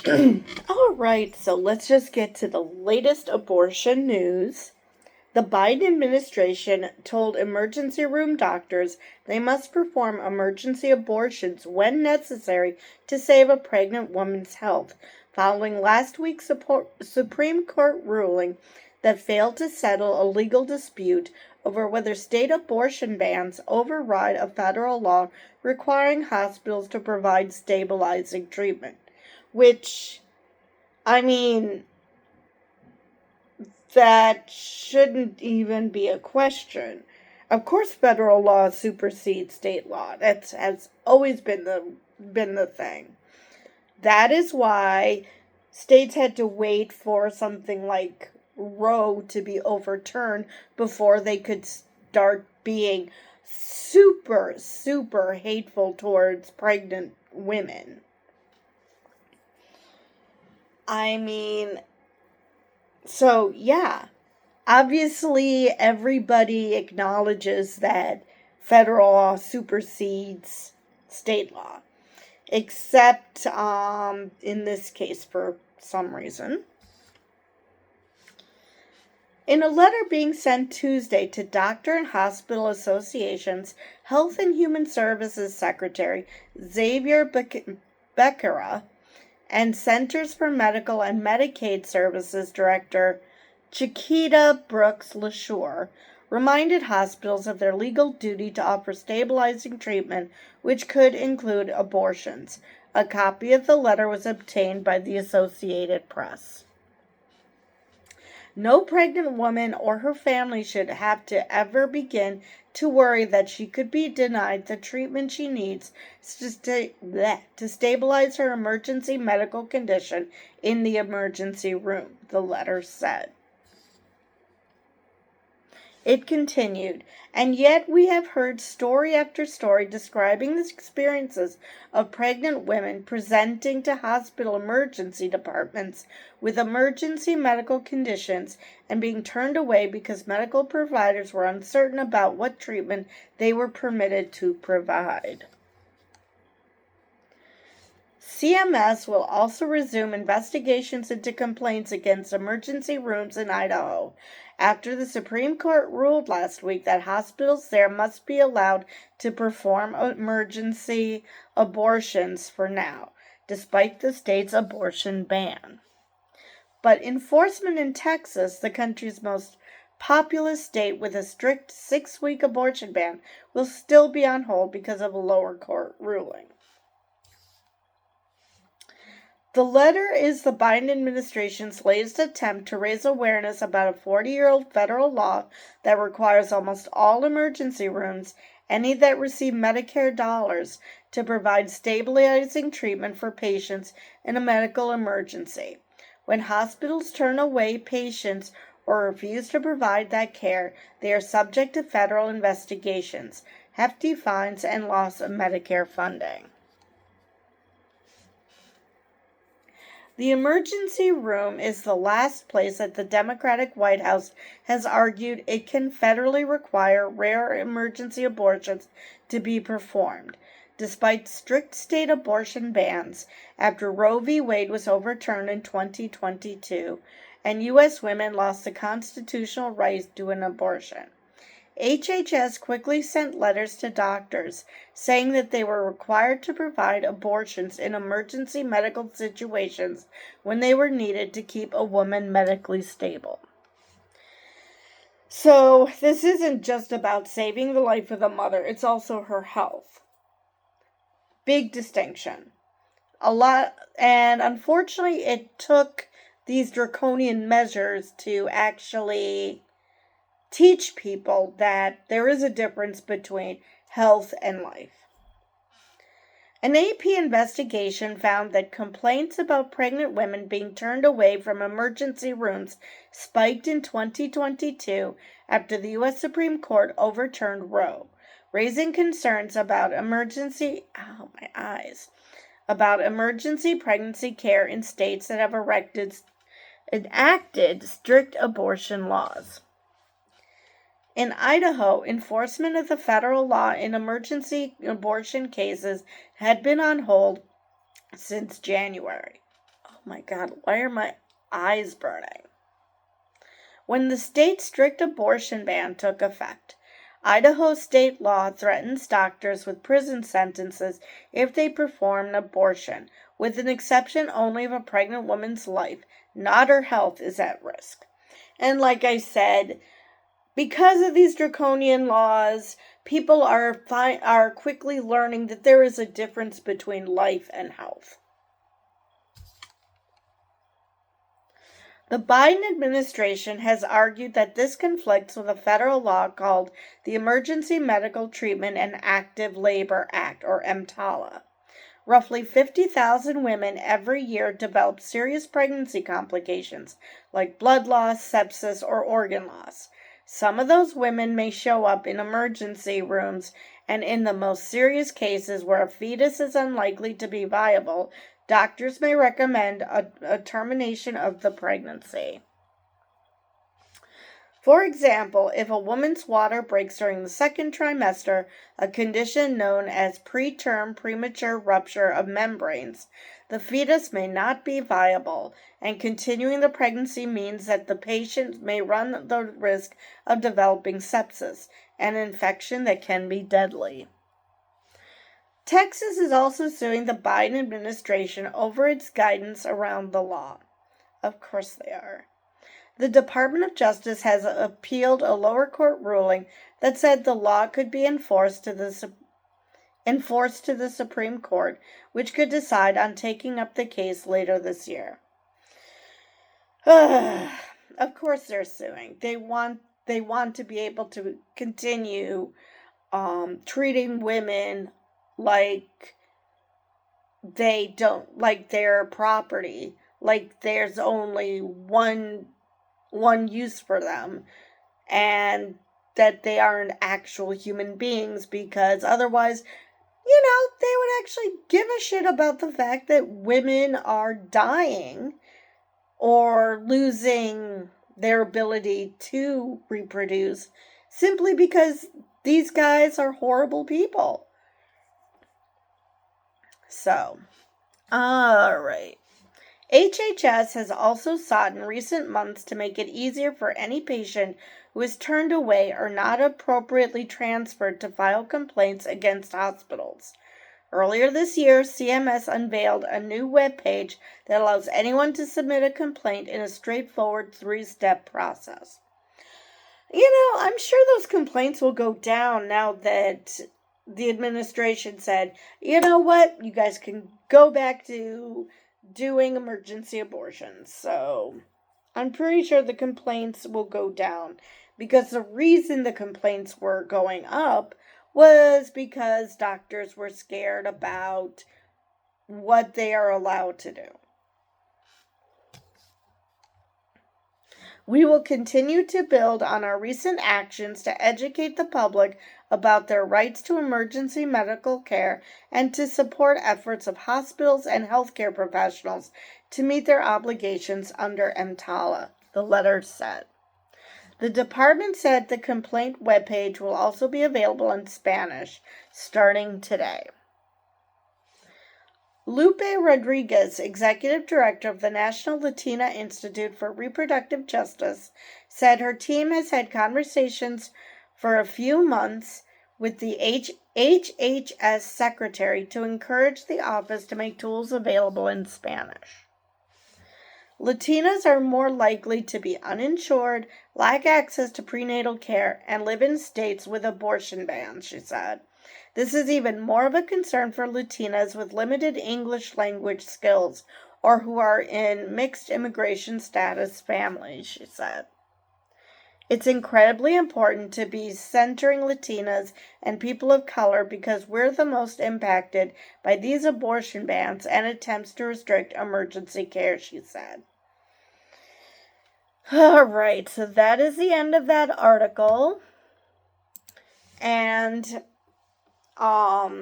All right, so let's just get to the latest abortion news. The Biden administration told emergency room doctors they must perform emergency abortions when necessary to save a pregnant woman's health, following last week's Supreme Court ruling that failed to settle a legal dispute over whether state abortion bans override a federal law requiring hospitals to provide stabilizing treatment. Which, I mean, that shouldn't even be a question. Of course, federal law supersedes state law. That has always been the thing. That is why states had to wait for something like Roe to be overturned before they could start being super, super hateful towards pregnant women. I mean, so yeah, obviously, everybody acknowledges that federal law supersedes state law, except in this case for some reason. In a letter being sent Tuesday to doctor and hospital associations, Health and Human Services Secretary Xavier Becerra and Centers for Medical and Medicaid Services Director Chiquita Brooks LaSure reminded hospitals of their legal duty to offer stabilizing treatment, which could include abortions. A copy of the letter was obtained by the Associated Press. No pregnant woman or her family should have to ever begin to worry that she could be denied the treatment she needs to stabilize her emergency medical condition in the emergency room, the letter said. It continued, and yet we have heard story after story describing the experiences of pregnant women presenting to hospital emergency departments with emergency medical conditions and being turned away because medical providers were uncertain about what treatment they were permitted to provide. CMS will also resume investigations into complaints against emergency rooms in Idaho after the Supreme Court ruled last week that hospitals there must be allowed to perform emergency abortions for now, despite the state's abortion ban. But enforcement in Texas, the country's most populous state with a strict 6-week abortion ban, will still be on hold because of a lower court ruling. The letter is the Biden administration's latest attempt to raise awareness about a 40-year-old federal law that requires almost all emergency rooms, any that receive Medicare dollars, to provide stabilizing treatment for patients in a medical emergency. When hospitals turn away patients or refuse to provide that care, they are subject to federal investigations, hefty fines, and loss of Medicare funding. The emergency room is the last place that the Democratic White House has argued it can federally require rare emergency abortions to be performed, despite strict state abortion bans after Roe v. Wade was overturned in 2022 and U.S. women lost the constitutional right to an abortion. HHS quickly sent letters to doctors saying that they were required to provide abortions in emergency medical situations when they were needed to keep a woman medically stable. So, this isn't just about saving the life of the mother, it's also her health. Big distinction. And unfortunately, it took these draconian measures to actually teach people that there is a difference between health and life. An AP investigation found that complaints about pregnant women being turned away from emergency rooms spiked in 2022 after the U.S. Supreme Court overturned Roe, raising concerns about emergency pregnancy care in states that have enacted strict abortion laws. In Idaho, enforcement of the federal law in emergency abortion cases had been on hold since January. Oh my God, why are my eyes burning? When the state's strict abortion ban took effect, Idaho state law threatens doctors with prison sentences if they perform an abortion, with an exception only if a pregnant woman's life, not her health, is at risk. And like I said, because of these draconian laws, people are quickly learning that there is a difference between life and health. The Biden administration has argued that this conflicts with a federal law called the Emergency Medical Treatment and Active Labor Act, or EMTALA. Roughly 50,000 women every year develop serious pregnancy complications like blood loss, sepsis, or organ loss. Some of those women may show up in emergency rooms, and in the most serious cases where a fetus is unlikely to be viable, doctors may recommend a termination of the pregnancy. For example, if a woman's water breaks during the second trimester, a condition known as preterm premature rupture of membranes, the fetus may not be viable, and continuing the pregnancy means that the patient may run the risk of developing sepsis, an infection that can be deadly. Texas is also suing the Biden administration over its guidance around the law. Of course they are. The Department of Justice has appealed a lower court ruling that said the law could be enforced to the Supreme Court, which could decide on taking up the case later this year. Of course they're suing. They want to be able to continue treating women like they don't, like their property, like there's only one use for them, and that they aren't actual human beings, because otherwise, they would actually give a shit about the fact that women are dying or losing their ability to reproduce simply because these guys are horrible people. So, alright. HHS has also sought in recent months to make it easier for any patient who is turned away or not appropriately transferred to file complaints against hospitals. Earlier this year, CMS unveiled a new webpage that allows anyone to submit a complaint in a straightforward 3-step process. I'm sure those complaints will go down now that the administration said, you know what, you guys can go back to doing emergency abortions. So I'm pretty sure the complaints will go down, because the reason the complaints were going up was because doctors were scared about what they are allowed to do. We will continue to build on our recent actions to educate the public about their rights to emergency medical care and to support efforts of hospitals and healthcare professionals to meet their obligations under EMTALA, the letter said. The department said the complaint webpage will also be available in Spanish starting today. Lupe Rodriguez, executive director of the National Latina Institute for Reproductive Justice, said her team has had conversations for a few months with the HHS secretary to encourage the office to make tools available in Spanish. Latinas are more likely to be uninsured, lack access to prenatal care, and live in states with abortion bans, she said. This is even more of a concern for Latinas with limited English language skills or who are in mixed immigration status families, she said. It's incredibly important to be centering Latinas and people of color because we're the most impacted by these abortion bans and attempts to restrict emergency care, she said. All right, so that is the end of that article. And now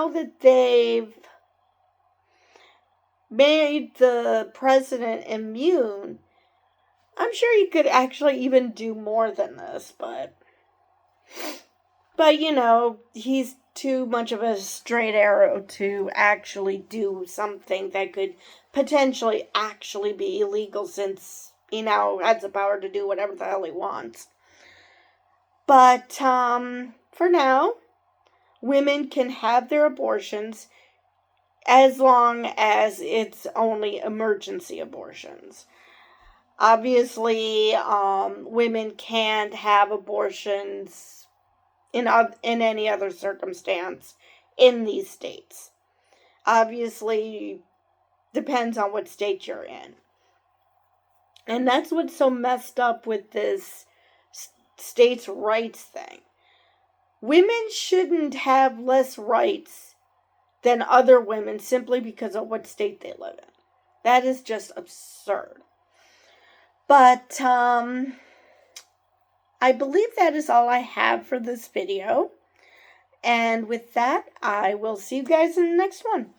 that they've made the president immune, I'm sure you could actually even do more than this, but But, he's too much of a straight arrow to actually do something that could potentially actually be illegal, since he now has the power to do whatever the hell he wants. But for now, women can have their abortions as long as it's only emergency abortions. Obviously, women can't have abortions in any other circumstance in these states. Obviously, depends on what state you're in. And that's what's so messed up with this states' rights thing. Women shouldn't have less rights than other women simply because of what state they live in. That is just absurd. But I believe that is all I have for this video. And with that, I will see you guys in the next one.